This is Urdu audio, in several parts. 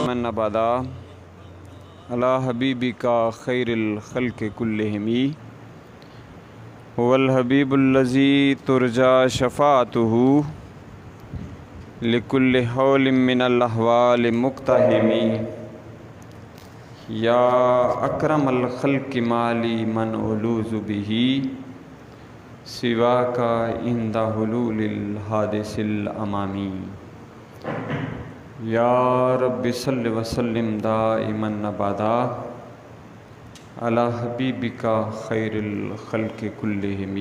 من ابدا علی حبیبک خیر الخلق کلہم هو الحبیب الذی ترجى شفاعته لكل حول من الاحوال مقتحم یا اکرم الخلق مالی من الوذ به سواک عند حلول الحادث الامامی یا رب صل وسلم دائما ابدا علی حبیبک خیر الخلق کلہم۔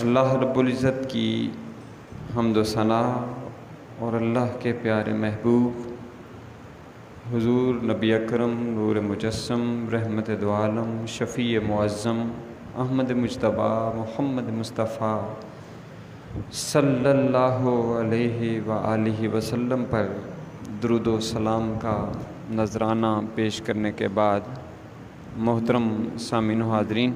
اللہ رب العزت کی حمد و ثنا اور اللہ کے پیارے محبوب حضور نبی اکرم نور مجسم رحمت دو عالم شفیع معظم احمد مجتبی محمد مصطفیٰ صلی اللہ علیہ وآلہ وسلم پر درود و سلام کا نذرانہ پیش کرنے کے بعد محترم سامعین و حاضرین،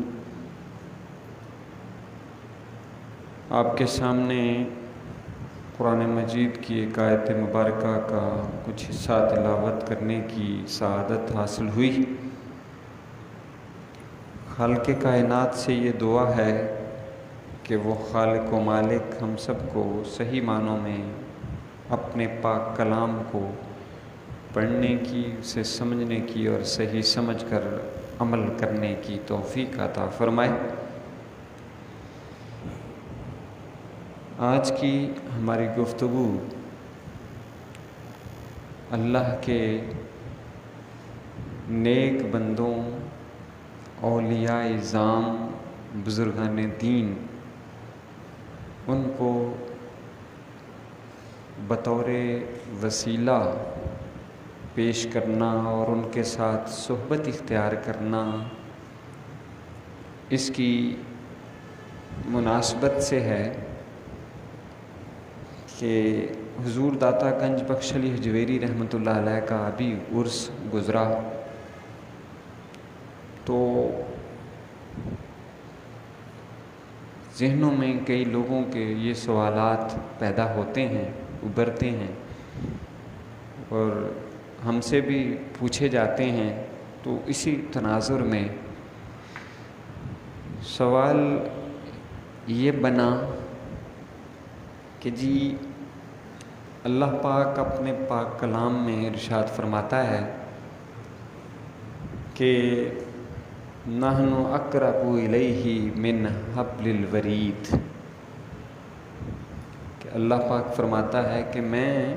آپ کے سامنے قرآن مجید کی ایک آیت مبارکہ کا کچھ حصہ تلاوت کرنے کی سعادت حاصل ہوئی۔ خالق کائنات سے یہ دعا ہے کہ وہ خالق و مالک ہم سب کو صحیح معنوں میں اپنے پاک کلام کو پڑھنے کی، اسے سمجھنے کی اور صحیح سمجھ کر عمل کرنے کی توفیق عطا فرمائے۔ آج کی ہماری گفتگو اللہ کے نیک بندوں، اولیاء اعظام، بزرگان دین، ان کو بطور وسیلہ پیش کرنا اور ان کے ساتھ صحبت اختیار کرنا، اس کی مناسبت سے ہے کہ حضور داتا گنج بخش علی حجویری رحمۃ اللہ علیہ کا ابھی عرس گزرا، تو ذہنوں میں کئی لوگوں کے یہ سوالات پیدا ہوتے ہیں، ابھرتے ہیں اور ہم سے بھی پوچھے جاتے ہیں۔ تو اسی تناظر میں سوال یہ بنا کہ جی اللہ پاک اپنے پاک کلام میں ارشاد فرماتا ہے کہ نحن اقرب الیہ من حبل الورید، کہ اللہ پاک فرماتا ہے کہ میں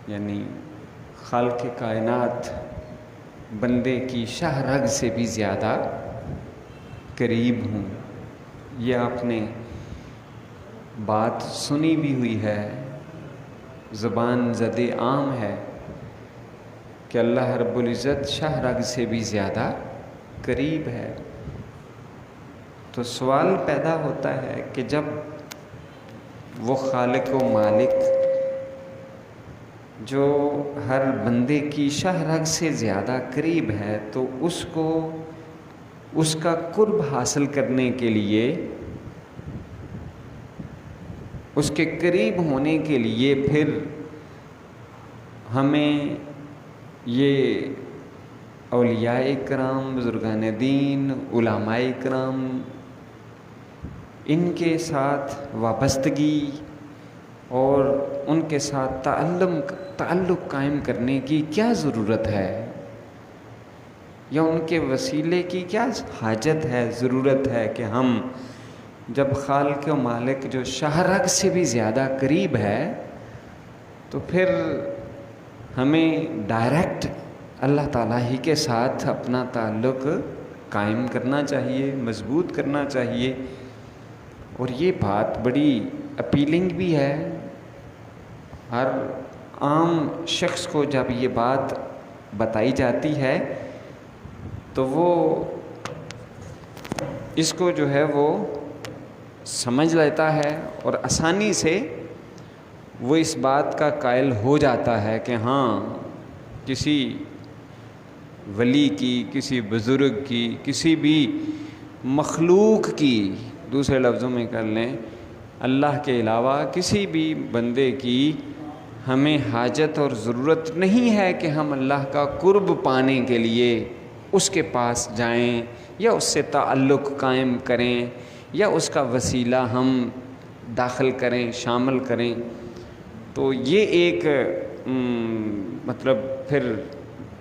یعنی خالق کائنات بندے کی شاہ رگ سے بھی زیادہ قریب ہوں۔ یہ آپ نے بات سنی بھی ہوئی ہے، زبان زد عام ہے کہ اللہ رب العزت شاہ رگ سے بھی زیادہ قریب ہے۔ تو سوال پیدا ہوتا ہے کہ جب وہ خالق و مالک جو ہر بندے کی شاہ رگ سے زیادہ قریب ہے، تو اس کو اس کا قرب حاصل کرنے کے لیے، اس کے قریب ہونے کے لیے پھر ہمیں یہ اولیاء کرام، بزرگان دین، علماء کرام، ان کے ساتھ وابستگی اور ان کے ساتھ تعلق قائم کرنے کی کیا ضرورت ہے، یا ان کے وسیلے کی کیا حاجت ہے، ضرورت ہے کہ ہم جب خالق و مالک جو شاہ رگ سے بھی زیادہ قریب ہے، تو پھر ہمیں ڈائریکٹ اللہ تعالیٰ ہی کے ساتھ اپنا تعلق قائم کرنا چاہیے، مضبوط کرنا چاہیے۔ اور یہ بات بڑی اپیلنگ بھی ہے، ہر عام شخص کو جب یہ بات بتائی جاتی ہے تو وہ اس کو جو ہے وہ سمجھ لیتا ہے اور آسانی سے وہ اس بات کا قائل ہو جاتا ہے کہ ہاں کسی ولی کی، کسی بزرگ کی، کسی بھی مخلوق کی، دوسرے لفظوں میں کر لیں اللہ کے علاوہ کسی بھی بندے کی ہمیں حاجت اور ضرورت نہیں ہے کہ ہم اللہ کا قرب پانے کے لیے اس کے پاس جائیں یا اس سے تعلق قائم کریں یا اس کا وسیلہ ہم داخل کریں، شامل کریں۔ تو یہ ایک مطلب پھر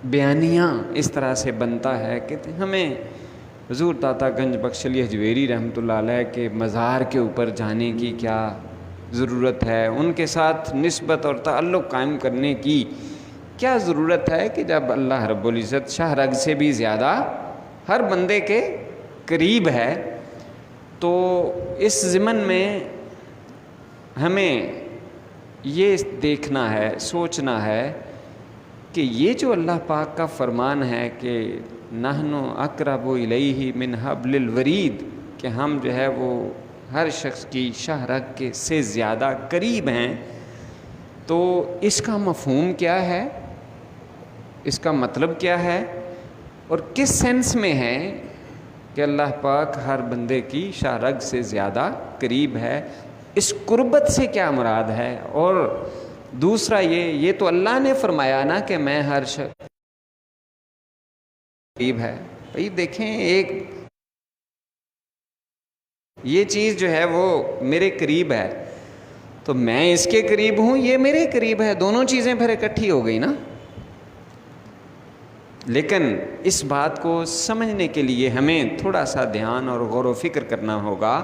بیانیہ اس طرح سے بنتا ہے کہ ہمیں حضور داتا گنج بخش علی حجویری رحمۃ اللہ علیہ کے مزار کے اوپر جانے کی کیا ضرورت ہے، ان کے ساتھ نسبت اور تعلق قائم کرنے کی کیا ضرورت ہے کہ جب اللہ رب العزت شاہ رگ سے بھی زیادہ ہر بندے کے قریب ہے۔ تو اس ضمن میں ہمیں یہ دیکھنا ہے، سوچنا ہے کہ یہ جو اللہ پاک کا فرمان ہے کہ نحن اقرب الیہ من حبل الورید، کہ ہم جو ہے وہ ہر شخص کی شاہ رگ کے سے زیادہ قریب ہیں، تو اس کا مفہوم کیا ہے، اس کا مطلب کیا ہے اور کس سینس میں ہے کہ اللہ پاک ہر بندے کی شاہ رگ سے زیادہ قریب ہے، اس قربت سے کیا مراد ہے۔ اور دوسرا یہ تو اللہ نے فرمایا نا کہ میں ہر شخص قریب ہے۔ بھئی دیکھیں، ایک یہ چیز جو ہے وہ میرے قریب ہے تو میں اس کے قریب ہوں، یہ میرے قریب ہے، دونوں چیزیں پھر اکٹھی ہو گئی نا۔ لیکن اس بات کو سمجھنے کے لیے ہمیں تھوڑا سا دھیان اور غور و فکر کرنا ہوگا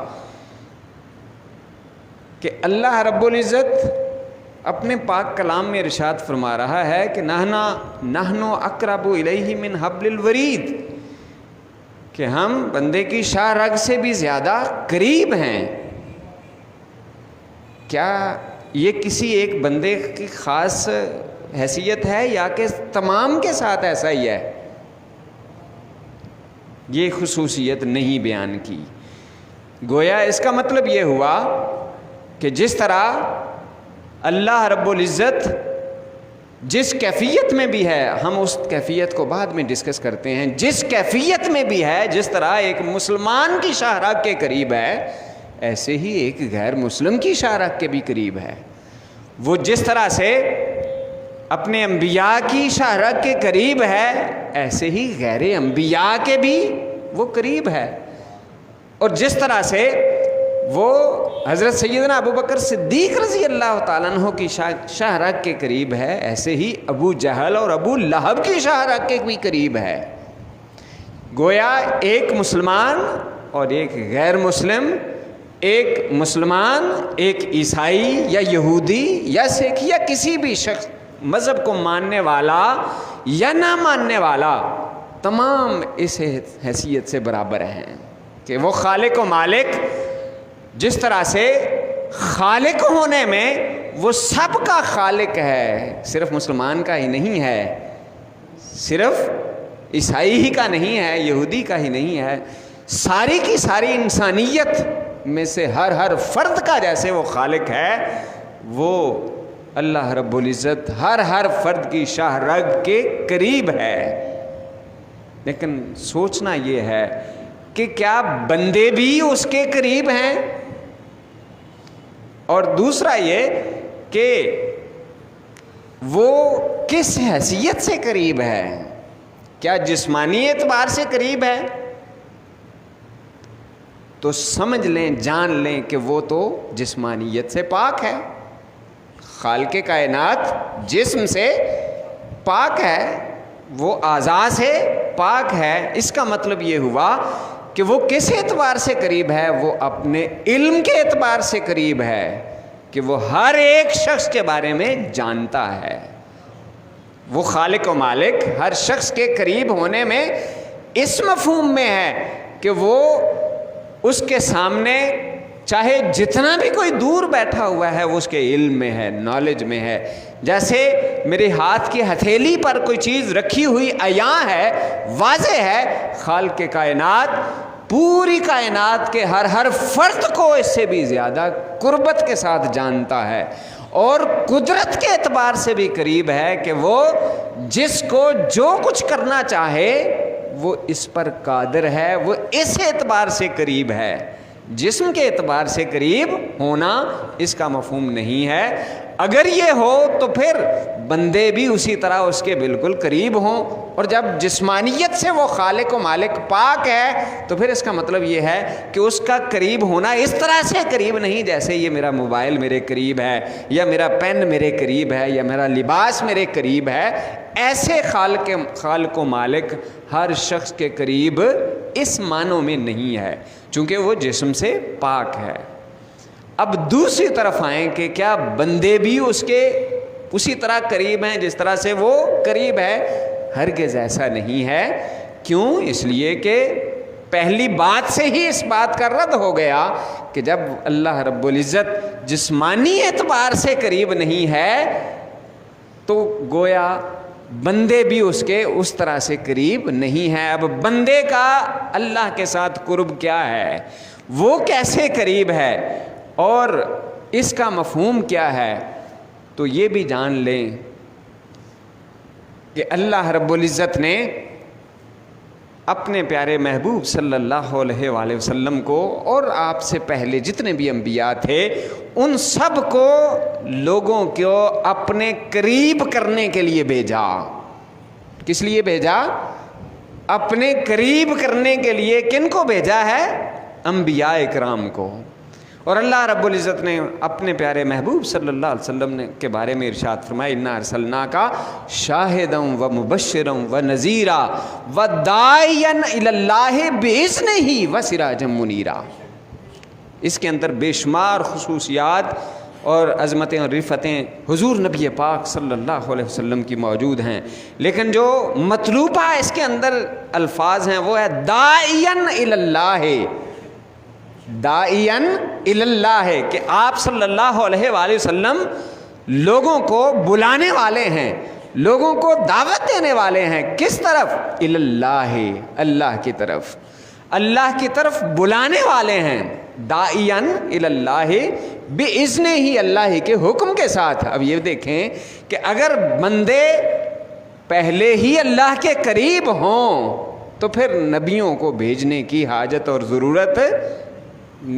کہ اللہ رب العزت اپنے پاک کلام میں ارشاد فرما رہا ہے کہ نحن اقرب الیہ من حبل الورید، کہ ہم بندے کی شاہ رگ سے بھی زیادہ قریب ہیں۔ کیا یہ کسی ایک بندے کی خاص حیثیت ہے یا کہ تمام کے ساتھ ایسا ہی ہے؟ یہ خصوصیت نہیں بیان کی۔ گویا اس کا مطلب یہ ہوا کہ جس طرح اللہ رب العزت جس کیفیت میں بھی ہے، ہم اس کیفیت کو بعد میں ڈسکس کرتے ہیں، جس کیفیت میں بھی ہے، جس طرح ایک مسلمان کی شاہ رگ کے قریب ہے، ایسے ہی ایک غیر مسلم کی شاہ رگ کے بھی قریب ہے۔ وہ جس طرح سے اپنے انبیاء کی شاہ رگ کے قریب ہے، ایسے ہی غیر انبیاء کے بھی وہ قریب ہے۔ اور جس طرح سے وہ حضرت سیدنا ابو بکر صدیق رضی اللہ تعالیٰ عنہ کی شاہ رگ کے قریب ہے، ایسے ہی ابو جہل اور ابو لہب کی شاہ رگ کے بھی قریب ہے۔ گویا ایک مسلمان اور ایک غیر مسلم، ایک مسلمان، ایک عیسائی یا یہودی یا سکھ یا کسی بھی شخص مذہب کو ماننے والا یا نہ ماننے والا، تمام اس حیثیت سے برابر ہیں کہ وہ خالق و مالک، جس طرح سے خالق ہونے میں وہ سب کا خالق ہے، صرف مسلمان کا ہی نہیں ہے، صرف عیسائی ہی کا نہیں ہے، یہودی کا ہی نہیں ہے، ساری کی ساری انسانیت میں سے ہر فرد کا جیسے وہ خالق ہے، وہ اللہ رب العزت ہر فرد کی شاہ رگ کے قریب ہے۔ لیکن سوچنا یہ ہے کہ کیا بندے بھی اس کے قریب ہیں؟ اور دوسرا یہ کہ وہ کس حیثیت سے قریب ہے؟ کیا جسمانی اعتبار سے قریب ہے؟ تو سمجھ لیں، جان لیں کہ وہ تو جسمانیت سے پاک ہے، خالق کائنات جسم سے پاک ہے، وہ اعضاء سے پاک ہے۔ اس کا مطلب یہ ہوا کہ وہ کس اعتبار سے قریب ہے؟ وہ اپنے علم کے اعتبار سے قریب ہے کہ وہ ہر ایک شخص کے بارے میں جانتا ہے۔ وہ خالق و مالک ہر شخص کے قریب ہونے میں اس مفہوم میں ہے کہ وہ اس کے سامنے چاہے جتنا بھی کوئی دور بیٹھا ہوا ہے وہ اس کے علم میں ہے، نالج میں ہے۔ جیسے میرے ہاتھ کی ہتھیلی پر کوئی چیز رکھی ہوئی عیاں ہے، واضح ہے، خالق کائنات پوری کائنات کے ہر فرد کو اس سے بھی زیادہ قربت کے ساتھ جانتا ہے، اور قدرت کے اعتبار سے بھی قریب ہے کہ وہ جس کو جو کچھ کرنا چاہے وہ اس پر قادر ہے، وہ اس اعتبار سے قریب ہے، جسم کے اعتبار سے قریب ہونا اس کا مفہوم نہیں ہے۔ اگر یہ ہو تو پھر بندے بھی اسی طرح اس کے بالکل قریب ہوں، اور جب جسمانیت سے وہ خالق و مالک پاک ہے تو پھر اس کا مطلب یہ ہے کہ اس کا قریب ہونا اس طرح سے قریب نہیں جیسے یہ میرا موبائل میرے قریب ہے، یا میرا پین میرے قریب ہے، یا میرا لباس میرے قریب ہے۔ ایسے خالق و مالک ہر شخص کے قریب اس معنوں میں نہیں ہے، چونکہ وہ جسم سے پاک ہے۔ اب دوسری طرف آئیں کہ کیا بندے بھی اس کے اسی طرح قریب ہیں جس طرح سے وہ قریب ہے؟ ہرگز ایسا نہیں ہے۔ کیوں؟ اس لیے کہ پہلی بات سے ہی اس بات کا رد ہو گیا کہ جب اللہ رب العزت جسمانی اعتبار سے قریب نہیں ہے تو گویا بندے بھی اس کے اس طرح سے قریب نہیں ہیں۔ اب بندے کا اللہ کے ساتھ قرب کیا ہے، وہ کیسے قریب ہے، اور اس کا مفہوم کیا ہے، تو یہ بھی جان لیں کہ اللہ رب العزت نے اپنے پیارے محبوب صلی اللہ علیہ وآلہ وسلم کو اور آپ سے پہلے جتنے بھی انبیاء تھے ان سب کو لوگوں کو اپنے قریب کرنے کے لیے بھیجا۔ کس لیے بھیجا؟ اپنے قریب کرنے کے لیے۔ کن کو بھیجا ہے؟ انبیاء اکرام کو۔ اور اللہ رب العزت نے اپنے پیارے محبوب صلی اللہ علیہ وسلم کے بارے میں ارشاد فرمایا اِنَّا أَرْسَلْنَاكَ شَاهِدًا وَمُبَشِّرًا وَنَذِيرًا وَدَاعِيًا إِلَى اللَّهِ بِإِذْنِهِ وَسِرَاجًا مُنِيرًا۔ اس کے اندر بے شمار خصوصیات اور عظمتیں اور رفتیں حضور نبی پاک صلی اللہ علیہ وسلم کی موجود ہیں، لیکن جو مطلوبہ اس کے اندر الفاظ ہیں وہ ہے داعیاً الی اللہ، داعیاً الی اللہ، کہ آپ صلی اللہ علیہ وآلہ وسلم لوگوں کو بلانے والے ہیں، لوگوں کو دعوت دینے والے ہیں۔ کس طرف؟ الی اللہ، اللہ کی طرف، اللہ کی طرف بلانے والے ہیں۔ داعیاً الی اللہ بِإِذْنِهِ، اللہ کے حکم کے ساتھ۔ اب یہ دیکھیں کہ اگر بندے پہلے ہی اللہ کے قریب ہوں تو پھر نبیوں کو بھیجنے کی حاجت اور ضرورت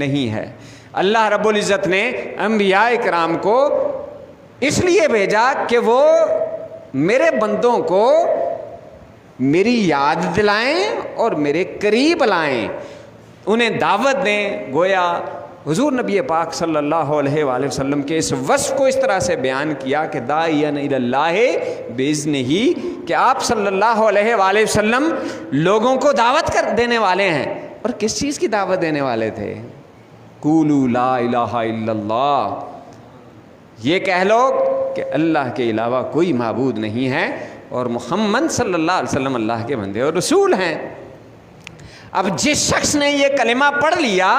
نہیں ہے۔ اللہ رب العزت نے انبیاء کرام کو اس لیے بھیجا کہ وہ میرے بندوں کو میری یاد دلائیں اور میرے قریب لائیں، انہیں دعوت دیں۔ گویا حضور نبی پاک صلی اللہ علیہ وآلہ وسلم کے اس وصف کو اس طرح سے بیان کیا کہ داعیاً الی اللہ بِإِذْنِهِ، کہ آپ صلی اللہ علیہ وآلہ وسلم لوگوں کو دعوت دینے والے ہیں۔ اور کس چیز کی دعوت دینے والے تھے؟ قولوا لا الہ الا اللہ، یہ کہہ لو کہ اللہ کے علاوہ کوئی معبود نہیں ہے اور محمد صلی اللہ علیہ وسلم اللہ کے بندے اور رسول ہیں۔ اب جس شخص نے یہ کلمہ پڑھ لیا،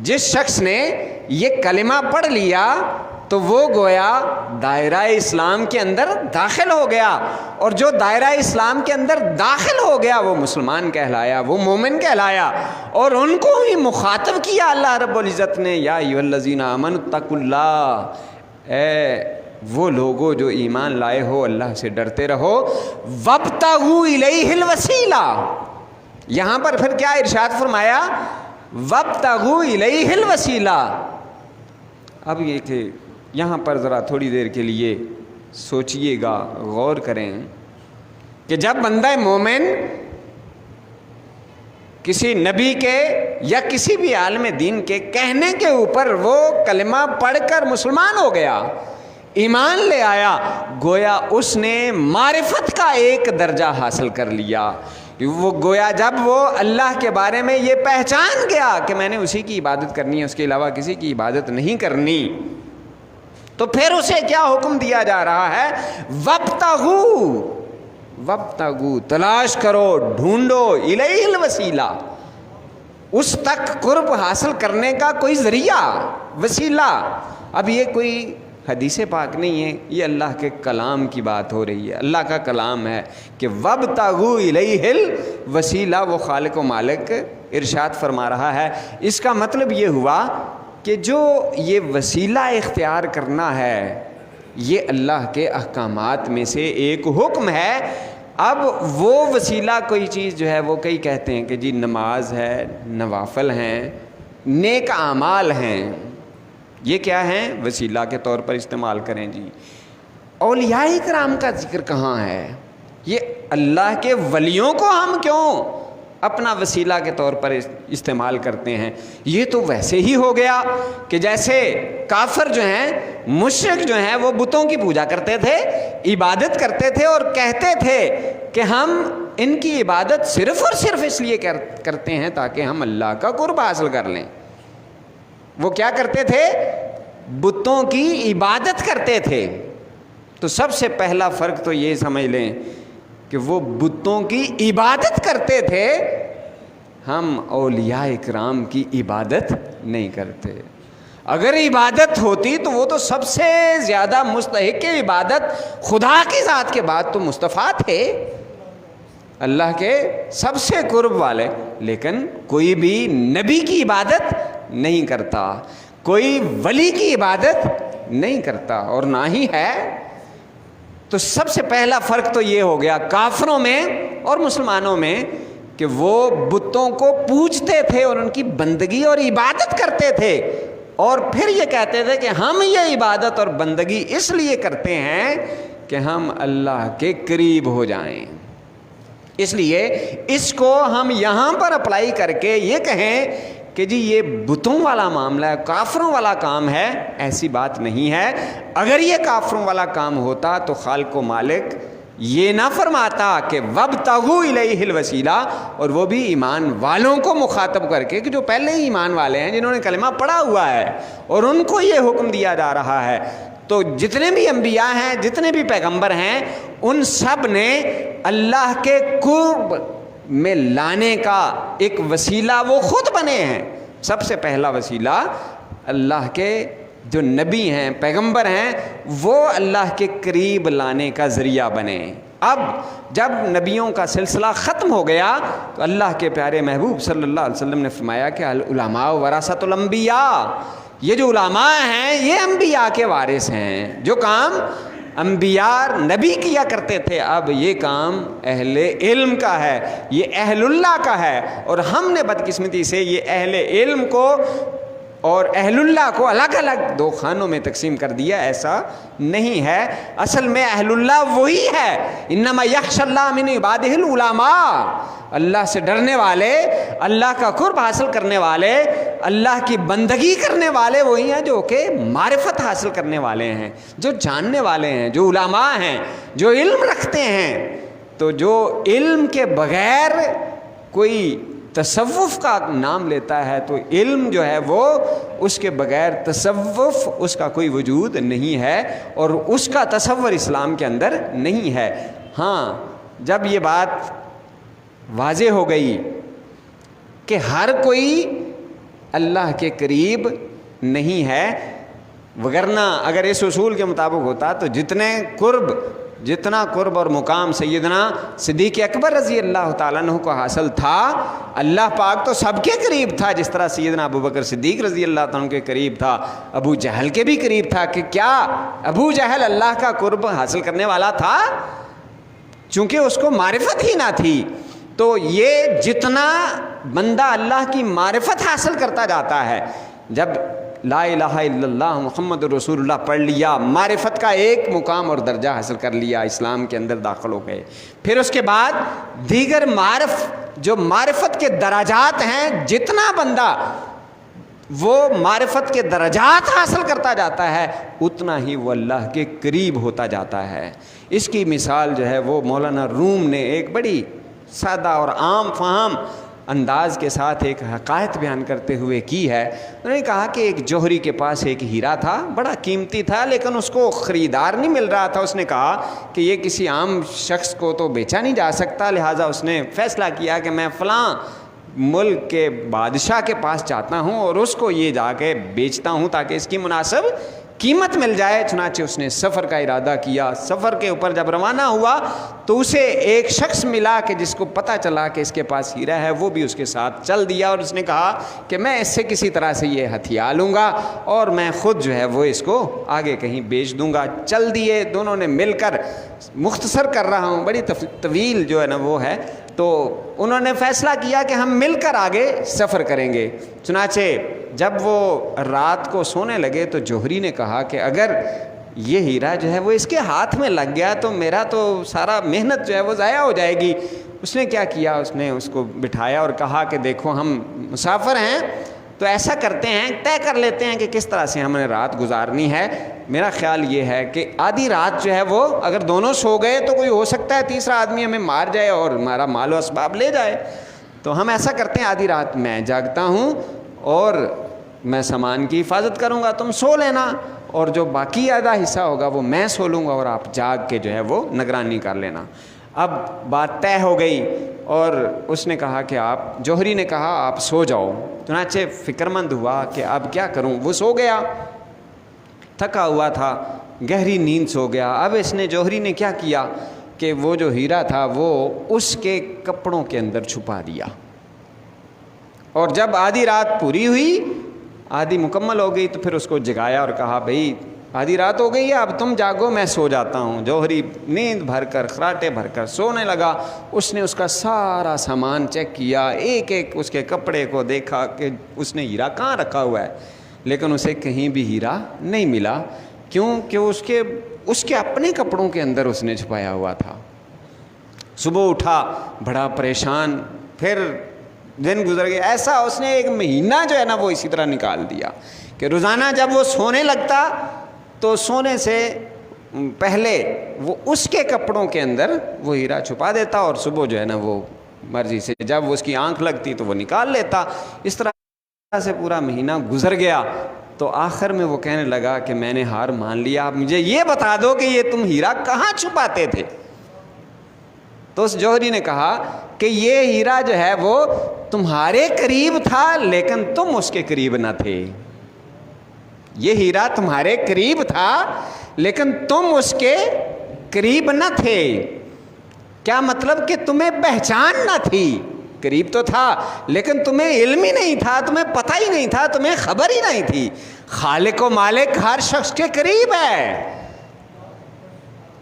جس شخص نے یہ کلمہ پڑھ لیا تو وہ گویا دائرہ اسلام کے اندر داخل ہو گیا، اور جو دائرہ اسلام کے اندر داخل ہو گیا وہ مسلمان کہلایا، وہ مومن کہلایا، اور ان کو ہی مخاطب کیا اللہ رب العزت نے، یا ایھا الذین آمنوا اتقوا اللہ، اے وہ لوگوں جو ایمان لائے ہو اللہ سے ڈرتے رہو، وابتغوا الیہ الوسیلہ۔ یہاں پر پھر کیا ارشاد فرمایا؟ وابتغوا الیہ الوسیلہ۔ اب یہ کہ یہاں پر ذرا تھوڑی دیر کے لیے سوچئے گا، غور کریں کہ جب بندہ مومن کسی نبی کے یا کسی بھی عالم دین کے کہنے کے اوپر وہ کلمہ پڑھ کر مسلمان ہو گیا، ایمان لے آیا، گویا اس نے معرفت کا ایک درجہ حاصل کر لیا۔ وہ گویا جب وہ اللہ کے بارے میں یہ پہچان گیا کہ میں نے اسی کی عبادت کرنی ہے، اس کے علاوہ کسی کی عبادت نہیں کرنی، تو پھر اسے کیا حکم دیا جا رہا ہے؟ وابتغوا، وابتغوا، تلاش کرو، ڈھونڈو، الیہ الوسیلہ، اس تک قرب حاصل کرنے کا کوئی ذریعہ، وسیلہ۔ اب یہ کوئی حدیث پاک نہیں ہے، یہ اللہ کے کلام کی بات ہو رہی ہے، اللہ کا کلام ہے کہ وابتغوا الیہ الوسیلہ، وہ خالق و مالک ارشاد فرما رہا ہے۔ اس کا مطلب یہ ہوا کہ جو یہ وسیلہ اختیار کرنا ہے یہ اللہ کے احکامات میں سے ایک حکم ہے اب وہ وسیلہ کوئی چیز جو ہے وہ کئی کہتے ہیں کہ جی نماز ہے، نوافل ہیں، نیک اعمال ہیں، یہ کیا ہیں؟ وسیلہ کے طور پر استعمال کریں جی۔ اولیاء کرام کا ذکر کہاں ہے؟ یہ اللہ کے ولیوں کو ہم کیوں اپنا وسیلہ کے طور پر استعمال کرتے ہیں؟ یہ تو ویسے ہی ہو گیا کہ جیسے کافر جو ہیں، مشرک جو ہیں، وہ بتوں کی پوجا کرتے تھے، عبادت کرتے تھے اور کہتے تھے کہ ہم ان کی عبادت صرف اور صرف اس لیے کرتے ہیں تاکہ ہم اللہ کا قرب حاصل کر لیں۔ وہ کیا کرتے تھے؟ بتوں کی عبادت کرتے تھے۔ تو سب سے پہلا فرق تو یہ سمجھ لیں کہ وہ بتوں کی عبادت کرتے تھے، ہم اولیاء اکرام کی عبادت نہیں کرتے۔ اگر عبادت ہوتی تو وہ تو سب سے زیادہ مستحق عبادت خدا کی ذات کے بعد تو مصطفیٰ تھے، اللہ کے سب سے قرب والے، لیکن کوئی بھی نبی کی عبادت نہیں کرتا، کوئی ولی کی عبادت نہیں کرتا اور نہ ہی ہے۔ تو سب سے پہلا فرق تو یہ ہو گیا کافروں میں اور مسلمانوں میں کہ وہ بتوں کو پوجتے تھے اور ان کی بندگی اور عبادت کرتے تھے، اور پھر یہ کہتے تھے کہ ہم یہ عبادت اور بندگی اس لیے کرتے ہیں کہ ہم اللہ کے قریب ہو جائیں۔ اس لیے اس کو ہم یہاں پر اپلائی کر کے یہ کہیں کہ جی یہ بتوں والا معاملہ ہے، کافروں والا کام ہے، ایسی بات نہیں ہے۔ اگر یہ کافروں والا کام ہوتا تو خالق و مالک یہ نہ فرماتا کہ وابتغوا الیہ الوسیلہ، اور وہ بھی ایمان والوں کو مخاطب کر کے کہ جو پہلے ہی ایمان والے ہیں، جنہوں نے کلمہ پڑھا ہوا ہے، اور ان کو یہ حکم دیا جا رہا ہے۔ تو جتنے بھی انبیاء ہیں، جتنے بھی پیغمبر ہیں، ان سب نے اللہ کے قرب میں لانے کا ایک وسیلہ وہ خود بنے ہیں۔ سب سے پہلا وسیلہ اللہ کے جو نبی ہیں، پیغمبر ہیں، وہ اللہ کے قریب لانے کا ذریعہ بنے۔ اب جب نبیوں کا سلسلہ ختم ہو گیا تو اللہ کے پیارے محبوب صلی اللہ علیہ وسلم نے فرمایا کہ العلماء ورثۃ الانبیاء، یہ جو علماء ہیں یہ انبیاء کے وارث ہیں۔ جو کام انبیاء نبی کیا کرتے تھے، اب یہ کام اہل علم کا ہے، یہ اہل اللہ کا ہے، اور ہم نے بدقسمتی سے یہ اہل علم کو اور اہل اللہ کو الگ الگ دو خانوں میں تقسیم کر دیا۔ ایسا نہیں ہے، اصل میں اہل اللہ وہی ہے۔ انما یخشی اللہ من عبادہ العلماء، اللہ سے ڈرنے والے، اللہ کا قرب حاصل کرنے والے، اللہ کی بندگی کرنے والے وہی ہیں جو کہ معرفت حاصل کرنے والے ہیں، جو جاننے والے ہیں، جو علماء ہیں، جو علم رکھتے ہیں۔ تو جو علم کے بغیر کوئی تصوف کا نام لیتا ہے تو علم جو ہے وہ اس کے بغیر تصوف اس کا کوئی وجود نہیں ہے، اور اس کا تصور اسلام کے اندر نہیں ہے۔ ہاں، جب یہ بات واضح ہو گئی کہ ہر کوئی اللہ کے قریب نہیں ہے، وگرنہ اگر اس اصول کے مطابق ہوتا تو جتنا قرب اور مقام سیدنا صدیق اکبر رضی اللہ تعالیٰ عنہ کو حاصل تھا، اللہ پاک تو سب کے قریب تھا۔ جس طرح سیدنا ابو بکر صدیق رضی اللہ تعالیٰ عنہ کے قریب تھا، ابو جہل کے بھی قریب تھا۔ کہ کیا ابو جہل اللہ کا قرب حاصل کرنے والا تھا؟ چونکہ اس کو معرفت ہی نہ تھی۔ تو یہ جتنا بندہ اللہ کی معرفت حاصل کرتا جاتا ہے، جب لا الہ الا اللہ محمد رسول اللہ پڑھ لیا، معرفت کا ایک مقام اور درجہ حاصل کر لیا، اسلام کے اندر داخل ہو گئے، پھر اس کے بعد دیگر جو معرفت کے درجات ہیں، جتنا بندہ وہ معرفت کے درجات حاصل کرتا جاتا ہے اتنا ہی وہ اللہ کے قریب ہوتا جاتا ہے۔ اس کی مثال جو ہے وہ مولانا روم نے ایک بڑی سادہ اور عام فہم انداز کے ساتھ ایک حقائق بیان کرتے ہوئے کی ہے۔ انہوں نے کہا کہ ایک جوہری کے پاس ایک ہیرا تھا، بڑا قیمتی تھا، لیکن اس کو خریدار نہیں مل رہا تھا۔ اس نے کہا کہ یہ کسی عام شخص کو تو بیچا نہیں جا سکتا، لہٰذا اس نے فیصلہ کیا کہ میں فلاں ملک کے بادشاہ کے پاس جاتا ہوں اور اس کو یہ جا کے بیچتا ہوں تاکہ اس کی مناسب قیمت مل جائے۔ چنانچہ اس نے سفر کا ارادہ کیا۔ سفر کے اوپر جب روانہ ہوا تو اسے ایک شخص ملا کہ جس کو پتہ چلا کہ اس کے پاس ہیرا ہے، وہ بھی اس کے ساتھ چل دیا، اور اس نے کہا کہ میں اس سے کسی طرح سے یہ ہتھیا لوں گا اور میں خود جو ہے وہ اس کو آگے کہیں بیچ دوں گا۔ چل دیے دونوں نے مل کر، مختصر کر رہا ہوں، بڑی طویل جو ہے نا وہ ہے، تو انہوں نے فیصلہ کیا کہ ہم مل کر آگے سفر کریں گے۔ چنانچہ جب وہ رات کو سونے لگے تو جوہری نے کہا کہ اگر یہ ہیرا جو ہے وہ اس کے ہاتھ میں لگ گیا تو میرا تو سارا محنت جو ہے وہ ضائع ہو جائے گی۔ اس نے کیا کیا، اس نے اس کو بٹھایا اور کہا کہ دیکھو ہم مسافر ہیں تو ایسا کرتے ہیں، طے کر لیتے ہیں کہ کس طرح سے ہم نے رات گزارنی ہے۔ میرا خیال یہ ہے کہ آدھی رات جو ہے وہ اگر دونوں سو گئے تو کوئی ہو سکتا ہے تیسرا آدمی ہمیں مار جائے اور ہمارا مال و اسباب لے جائے، تو ہم ایسا کرتے ہیں آدھی رات میں جاگتا ہوں اور میں سامان کی حفاظت کروں گا، تم سو لینا، اور جو باقی آدھا حصہ ہوگا وہ میں سو لوں گا اور آپ جاگ کے جو ہے وہ نگرانی کر لینا۔ اب بات طے ہو گئی اور اس نے کہا کہ آپ، جوہری نے کہا آپ سو جاؤ۔ چنانچہ فکر مند ہوا کہ اب کیا کروں، وہ سو گیا، تھکا ہوا تھا، گہری نیند سو گیا۔ اب اس نے، جوہری نے کیا کیا کہ وہ جو ہیرا تھا وہ اس کے کپڑوں کے اندر چھپا دیا، اور جب آدھی رات پوری ہوئی، آدھی مکمل ہو گئی، تو پھر اس کو جگایا اور کہا بھئی آدھی رات ہو گئی ہے، اب تم جاگو، میں سو جاتا ہوں۔ جوہری نیند بھر کر، خراٹے بھر کر سونے لگا۔ اس نے اس کا سارا سامان چیک کیا، ایک ایک اس کے کپڑے کو دیکھا کہ اس نے ہیرا کہاں رکھا ہوا ہے، لیکن اسے کہیں بھی ہیرا نہیں ملا۔ کیوں کہ اس کے اپنے کپڑوں کے اندر اس نے چھپایا ہوا تھا۔ صبح اٹھا بڑا پریشان، پھر دن گزر گیا، ایسا اس نے ایک مہینہ جو ہے نا وہ اسی طرح نکال دیا کہ روزانہ جب وہ سونے لگتا تو سونے سے پہلے وہ اس کے کپڑوں کے اندر وہ ہیرا چھپا دیتا، اور صبح جو ہے نا وہ مرضی سے جب اس کی آنکھ لگتی تو وہ نکال لیتا۔ اس طرح سے پورا مہینہ گزر گیا، تو آخر میں وہ کہنے لگا کہ میں نے ہار مان لیا، اب مجھے یہ بتا دو کہ یہ تم ہیرا کہاں چھپاتے تھے۔ تو اس جوہری نے کہا کہ یہ ہیرا جو ہے وہ تمہارے قریب تھا لیکن تم اس کے قریب نہ تھے۔ یہ ہیرا تمہارے قریب تھا لیکن تم اس کے قریب نہ تھے۔ کیا مطلب کہ تمہیں پہچان نہ تھی، قریب تو تھا لیکن تمہیں علم ہی نہیں تھا، تمہیں پتہ ہی نہیں تھا، تمہیں خبر ہی نہیں تھی۔ خالق و مالک ہر شخص کے قریب ہے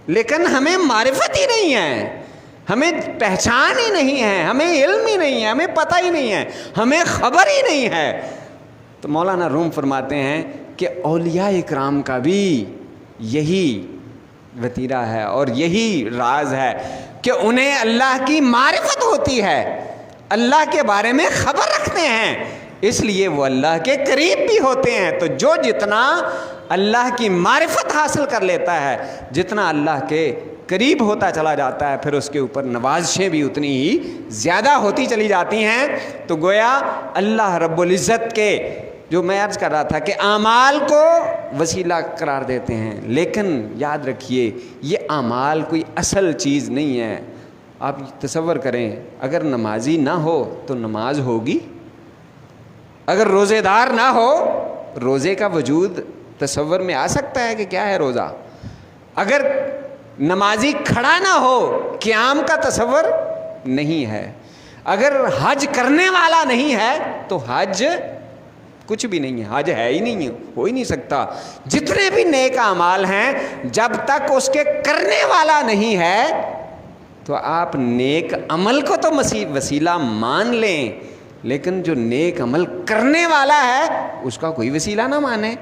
لیکن ہمیں معرفت ہی نہیں ہے، ہمیں پہچان ہی نہیں ہے، ہمیں علم ہی نہیں ہے، ہمیں پتہ ہی نہیں ہے، ہمیں خبر ہی نہیں ہے۔ تو مولانا روم فرماتے ہیں کہ اولیاء اکرام کا بھی یہی وتیرہ ہے اور یہی راز ہے کہ انہیں اللہ کی معرفت ہوتی ہے، اللہ کے بارے میں خبر رکھتے ہیں، اس لیے وہ اللہ کے قریب بھی ہوتے ہیں۔ تو جو جتنا اللہ کی معرفت حاصل کر لیتا ہے، جتنا اللہ کے قریب ہوتا چلا جاتا ہے، پھر اس کے اوپر نوازشیں بھی اتنی ہی زیادہ ہوتی چلی جاتی ہیں۔ تو گویا اللہ رب العزت کے، جو میں عرض کر رہا تھا کہ اعمال کو وسیلہ قرار دیتے ہیں، لیکن یاد رکھیے یہ اعمال کوئی اصل چیز نہیں ہے۔ آپ تصور کریں اگر نمازی نہ ہو تو نماز ہوگی؟ اگر روزے دار نہ ہو، روزے کا وجود تصور میں آ سکتا ہے کہ کیا ہے روزہ؟ اگر نمازی کھڑا نہ ہو، قیام کا تصور نہیں ہے۔ اگر حج کرنے والا نہیں ہے تو حج کچھ بھی نہیں ہے، حج ہے ہی نہیں، ہو ہی نہیں سکتا۔ جتنے بھی نیک اعمال ہیں جب تک اس کے کرنے والا نہیں ہے تو آپ نیک عمل کو تو وسیلہ مان لیں، لیکن جو نیک عمل کرنے والا ہے اس کا کوئی وسیلہ نہ مانیں،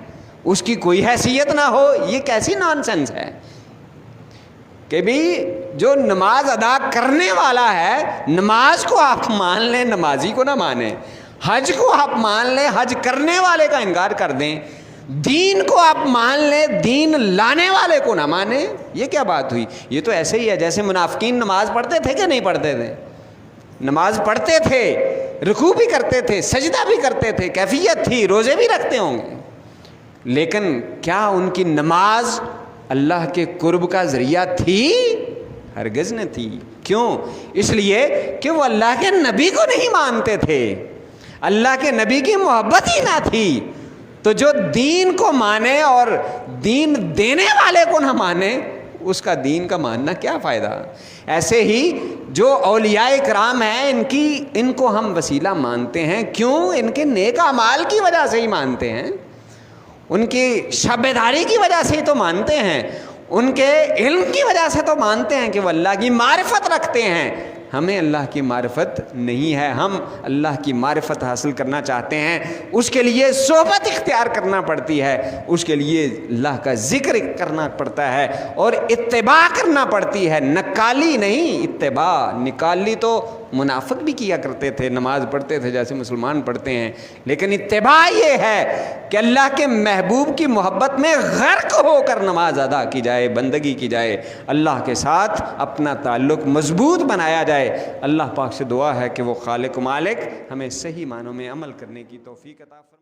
اس کی کوئی حیثیت نہ ہو۔ یہ کیسی نان سینس ہے کہ بھی جو نماز ادا کرنے والا ہے، نماز کو آپ مان لیں، نمازی کو نہ مانیں۔ حج کو آپ مان لیں، حج کرنے والے کا انکار کر دیں۔ دین کو آپ مان لیں، دین لانے والے کو نہ مانیں۔ یہ کیا بات ہوئی؟ یہ تو ایسے ہی ہے جیسے منافقین نماز پڑھتے تھے کہ نہیں پڑھتے تھے؟ نماز پڑھتے تھے، رکوع بھی کرتے تھے، سجدہ بھی کرتے تھے، کیفیت تھی، روزے بھی رکھتے ہوں گے، لیکن کیا ان کی نماز اللہ کے قرب کا ذریعہ تھی؟ ہرگز نہ تھی۔ کیوں؟ اس لیے کہ وہ اللہ کے نبی کو نہیں مانتے تھے، اللہ کے نبی کی محبت ہی نہ تھی۔ تو جو دین کو مانے اور دین دینے والے کو نہ مانے، اس کا دین کا ماننا کیا فائدہ؟ ایسے ہی جو اولیاء کرام ہیں ان کو ہم وسیلہ مانتے ہیں، کیوں؟ ان کے نیک اعمال کی وجہ سے ہی مانتے ہیں، ان کی شعبیداری کی وجہ سے ہی تو مانتے ہیں، ان کے علم کی وجہ سے تو مانتے ہیں کہ وہ اللہ کی معرفت رکھتے ہیں۔ ہمیں اللہ کی معرفت نہیں ہے، ہم اللہ کی معرفت حاصل کرنا چاہتے ہیں، اس کے لیے صحبت اختیار کرنا پڑتی ہے، اس کے لیے اللہ کا ذکر کرنا پڑتا ہے اور اتباع کرنا پڑتی ہے، نکالی نہیں، اتباع۔ نکالی تو منافق بھی کیا کرتے تھے، نماز پڑھتے تھے جیسے مسلمان پڑھتے ہیں، لیکن اتباع یہ ہے کہ اللہ کے محبوب کی محبت میں غرق ہو کر نماز ادا کی جائے، بندگی کی جائے، اللہ کے ساتھ اپنا تعلق مضبوط بنایا جائے۔ اللہ پاک سے دعا ہے کہ وہ خالق و مالک ہمیں صحیح معنوں میں عمل کرنے کی توفیق عطا فرمائے۔